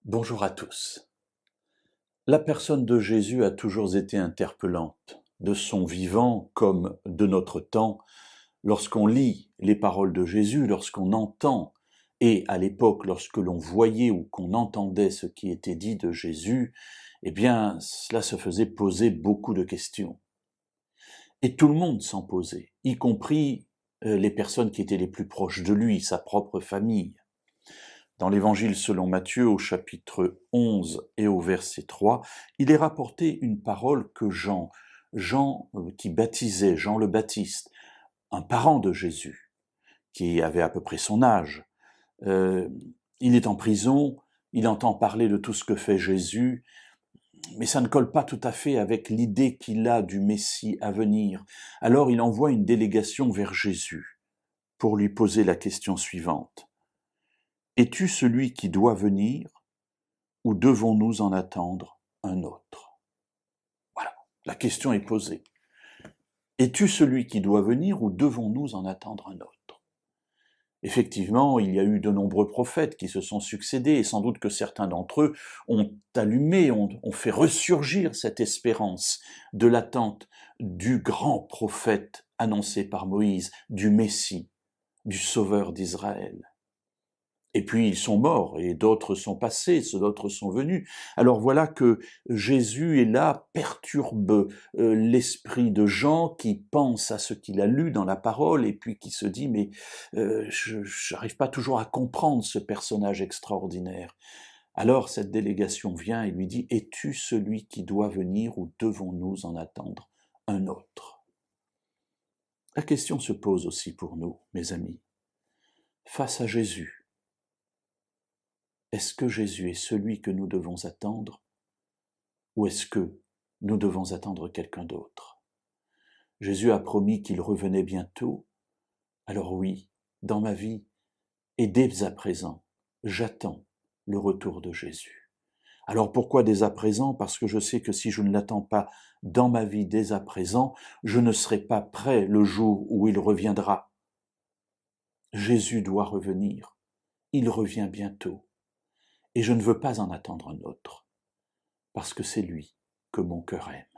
Bonjour à tous. La personne de Jésus a toujours été interpellante, de son vivant comme de notre temps. Lorsqu'on lit les paroles de Jésus, lorsqu'on entend, et à l'époque lorsque l'on voyait ou qu'on entendait ce qui était dit de Jésus, eh bien cela se faisait poser beaucoup de questions. Et tout le monde s'en posait, y compris les personnes qui étaient les plus proches de lui, sa propre famille. Dans l'Évangile selon Matthieu, au chapitre 11 et au verset 3, il est rapporté une parole que Jean qui baptisait, Jean le Baptiste, un parent de Jésus, qui avait à peu près son âge, il est en prison, il entend parler de tout ce que fait Jésus, mais ça ne colle pas tout à fait avec l'idée qu'il a du Messie à venir. Alors il envoie une délégation vers Jésus pour lui poser la question suivante. Es-tu celui qui doit venir ou devons-nous en attendre un autre? Voilà, la question est posée. Es-tu celui qui doit venir ou devons-nous en attendre un autre? Effectivement, il y a eu de nombreux prophètes qui se sont succédés et sans doute que certains d'entre eux ont allumé, ont fait ressurgir cette espérance de l'attente du grand prophète annoncé par Moïse, du Messie, du Sauveur d'Israël. Et puis ils sont morts, et d'autres sont passés, d'autres sont venus. Alors voilà que Jésus est là, perturbe l'esprit de Jean qui pense à ce qu'il a lu dans la parole, et puis qui se dit, mais je n'arrive pas toujours à comprendre ce personnage extraordinaire. Alors cette délégation vient et lui dit, es-tu celui qui doit venir ou devons-nous en attendre un autre? La question se pose aussi pour nous, mes amis. Face à Jésus, est-ce que Jésus est celui que nous devons attendre ou est-ce que nous devons attendre quelqu'un d'autre? Jésus a promis qu'il revenait bientôt. Alors oui, dans ma vie, et dès à présent, j'attends le retour de Jésus. Alors pourquoi dès à présent? Parce que je sais que si je ne l'attends pas dans ma vie dès à présent, je ne serai pas prêt le jour où il reviendra. Jésus doit revenir. Il revient bientôt. Et je ne veux pas en attendre un autre, parce que c'est lui que mon cœur aime.